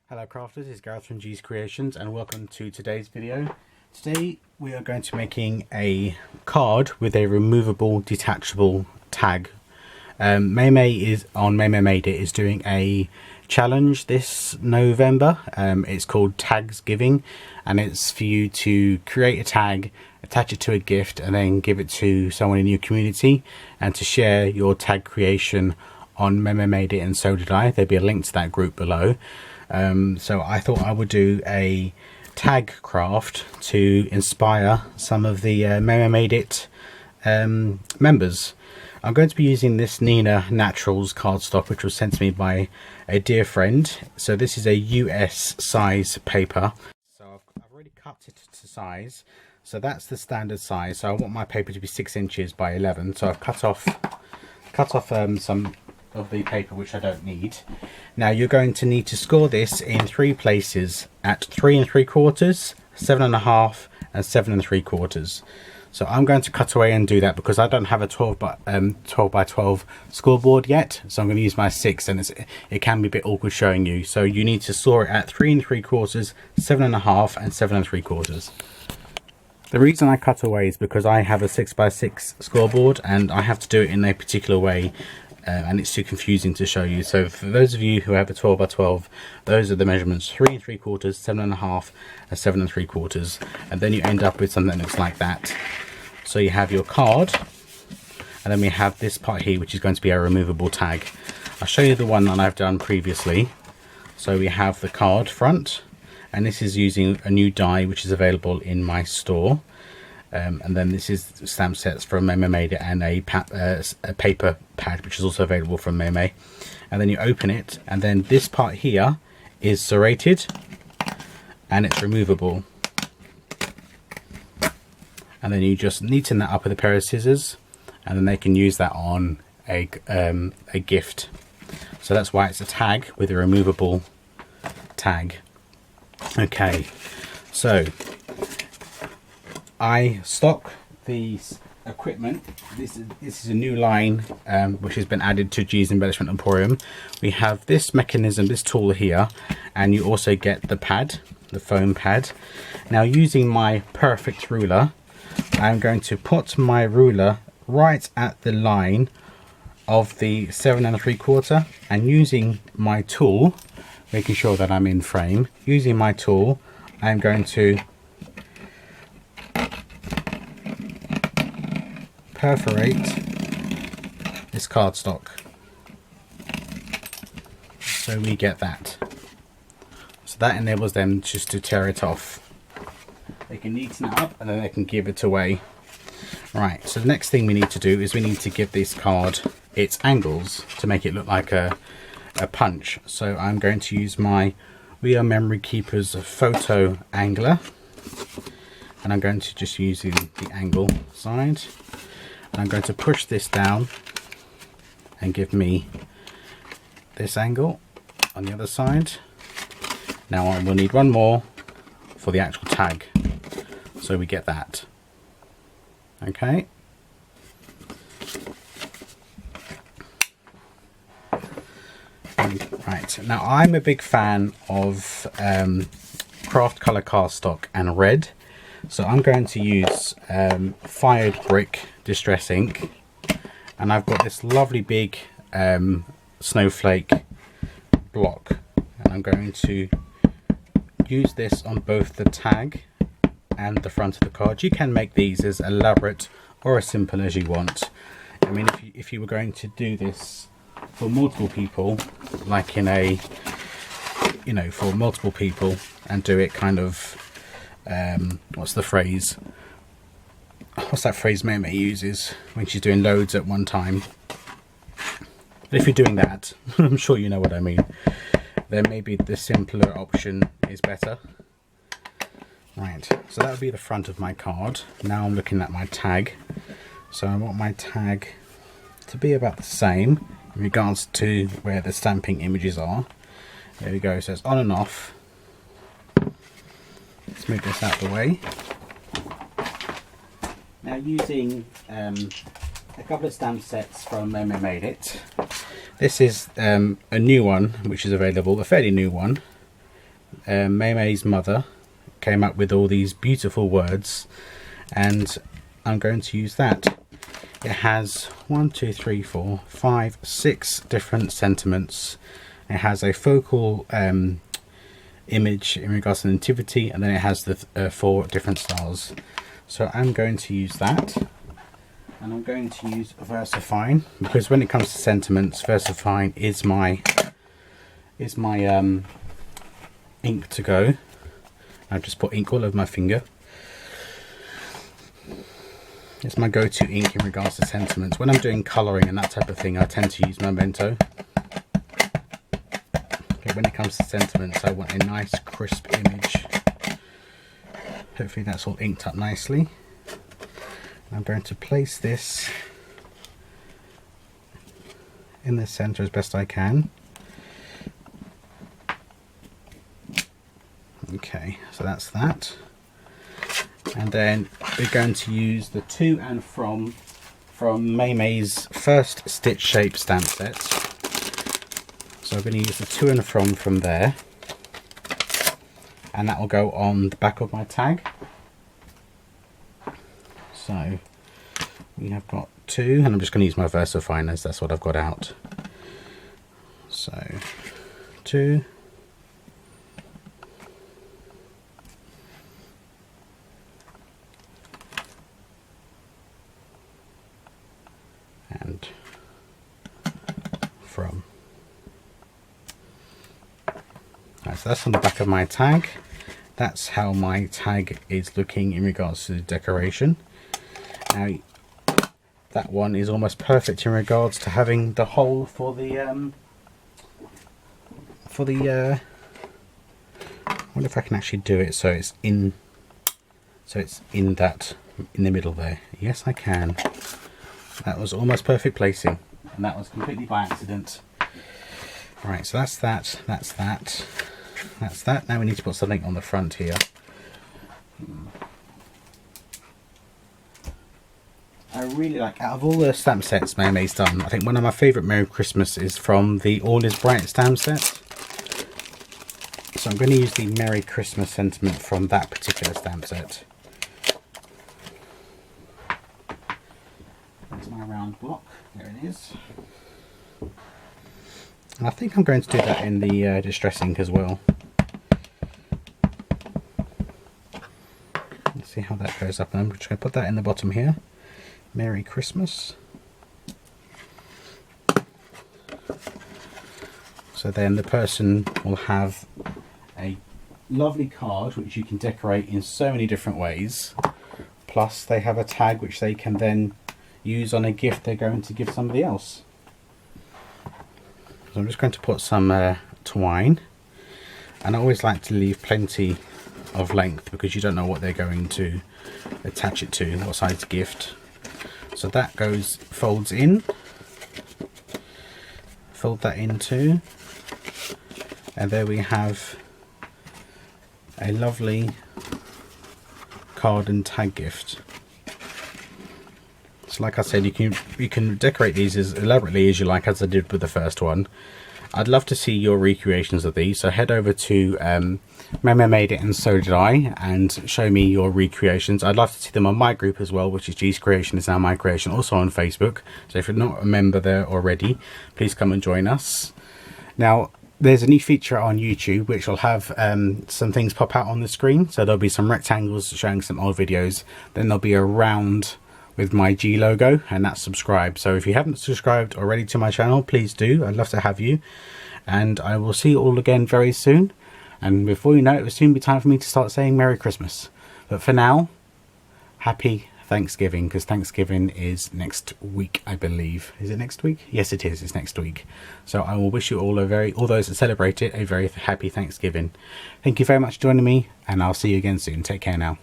Hello crafters, it's Gareth from G's Creations and welcome to today's video. Today we are going to be making a card with a removable detachable tag. Maymay Made It is doing a challenge this November. It's called Tags Giving, and it's for you to create a tag, attach it to a gift and then give it to someone in your community and to share your tag creation on Maymay Made It and So Did I. There'll be a link to that group below. So I thought I would do a tag craft to inspire some of the Maymay Made It members. I'm going to be using this Nina Naturals cardstock, which was sent to me by a dear friend. So this is a US size paper. So I've already cut it to size. So that's the standard size. So I want my paper to be 6 inches by 11. So I've cut off some of the paper which I don't need. Now you're going to need to score this in 3 places at 3 3/4, 7 1/2 and 7 3/4. So I'm going to cut away and do that because I don't have a 12 by 12 scoreboard yet. So I'm going to use my 6, and it can be a bit awkward showing you. So you need to score it at 3 3/4, 7 1/2 and 7 3/4. The reason I cut away is because I have a 6 by 6 scoreboard and I have to do it in a particular way. And it's too confusing to show you. So for those of you who have a 12 by 12, those are the measurements: 3 3/4, 7 1/2 and 7 3/4, and then you end up with something that looks like that. So you have your card, and then we have this part here which is going to be a removable tag. I'll show you the one that I've done previously. So we have the card front, and this is using a new die which is available in my store. And then this is stamp sets from Maymay Made It and a paper pad which is also available from Maymay. And then you open it, and then this part here is serrated and it's removable. And then you just neaten that up with a pair of scissors, and then they can use that on a gift. So that's why it's a tag with a removable tag. Okay, so I stock these equipment. This is a new line which has been added to G's Embellishment Emporium. We have this mechanism, this tool here, and you also get the pad, the foam pad. Now using my perfect ruler, I'm going to put my ruler right at the line of the 7 3/4, and using my tool, making sure that I'm in frame, using my tool, I'm going to perforate this cardstock, so we get that. So that enables them just to tear it off. They can neaten it up and then they can give it away. Right, so the next thing we need to do is we need to give this card its angles to make it look like a punch. So I'm going to use my We Are Memory Keepers photo angler, and I'm going to just use the angle side. I'm going to push this down and give me this angle on the other side. Now we'll need one more for the actual tag, so we get that. Okay. Right, now I'm a big fan of craft color cardstock and red. So I'm going to use Fired Brick Distress ink, and I've got this lovely big snowflake block, and I'm going to use this on both the tag and the front of the card. You can make these as elaborate or as simple as you want. I mean, if you were going to do this for multiple people, like in a, for multiple people, and do it kind of what's that phrase Maymay uses when she's doing loads at one time. But if you're doing that, I'm sure you know what I mean, then maybe the simpler option is better. Right, so that would be the front of my card. Now I'm looking at my tag. So I want my tag to be about the same in regards to where the stamping images are. There we go, it says on and off. Let's move this out of the way. Now using a couple of stamp sets from Maymay Made It. This is a new one which is available, a fairly new one. May's mother came up with all these beautiful words, and I'm going to use that. It has 1, 2, 3, 4, 5, 6 different sentiments. It has a focal image in regards to nativity, and then it has the 4 different stars. So I'm going to use that, and I'm going to use VersaFine, because when it comes to sentiments, VersaFine is my ink to go. I've just put ink all over my finger. It's my go-to ink in regards to sentiments. When I'm doing colouring and that type of thing, I tend to use Memento. Okay, when it comes to sentiments, I want a nice crisp image. Hopefully that's all inked up nicely. I'm going to place this in the centre as best I can. Okay, so that's that. And then we're going to use the to and from May's first stitch shape stamp set. So I'm going to use the to and from there, and that will go on the back of my tag. So we have got 2, and I'm just going to use my VersaFine as that's what I've got out. So 2. And from. Right, so that's on the back of my tag. That's how my tag is looking in regards to the decoration. Now that one is almost perfect in regards to having the hole for the I wonder if I can actually do it so it's in that in the middle there. Yes, I can. That was almost perfect placing, and that was completely by accident. Right, so that's that, that's that, that's that. Now we need to put something on the front here. I really like, out of all the stamp sets May's done, I think one of my favourite Merry Christmas is from the All Is Bright stamp set. So I'm going to use the Merry Christmas sentiment from that particular stamp set. There's my round block, there it is. And I think I'm going to do that in the distress ink as well. Let's see how that goes up, and I'm just going to put that in the bottom here. Merry Christmas. So then the person will have a lovely card which you can decorate in so many different ways. Plus they have a tag which they can then use on a gift they're going to give somebody else. So I'm just going to put some twine, and I always like to leave plenty of length because you don't know what they're going to attach it to, what size gift. So that goes, folds in, fold that in too, and there we have a lovely card and tag gift. So like I said, you can decorate these as elaborately as you like, as I did with the first one. I'd love to see your recreations of these, so head over to Mama Made It and So Did I, and show me your recreations. I'd love to see them on my group as well, which is G's Creation is now my creation, also on Facebook. So if you're not a member there already, please come and join us. Now there's a new feature on YouTube which will have some things pop out on the screen. So there'll be some rectangles showing some old videos, then there'll be a round with my G logo, and that's subscribe. So if you haven't subscribed already to my channel, please do. I'd love to have you, and I will see you all again very soon. And before you know it, will soon be time for me to start saying Merry Christmas. But for now, happy Thanksgiving, because Thanksgiving is next week, I believe. Is it next week? Yes, it is. It's next week. So I will wish you all all those that celebrate it, a very happy Thanksgiving. Thank you very much for joining me, and I'll see you again soon. Take care now.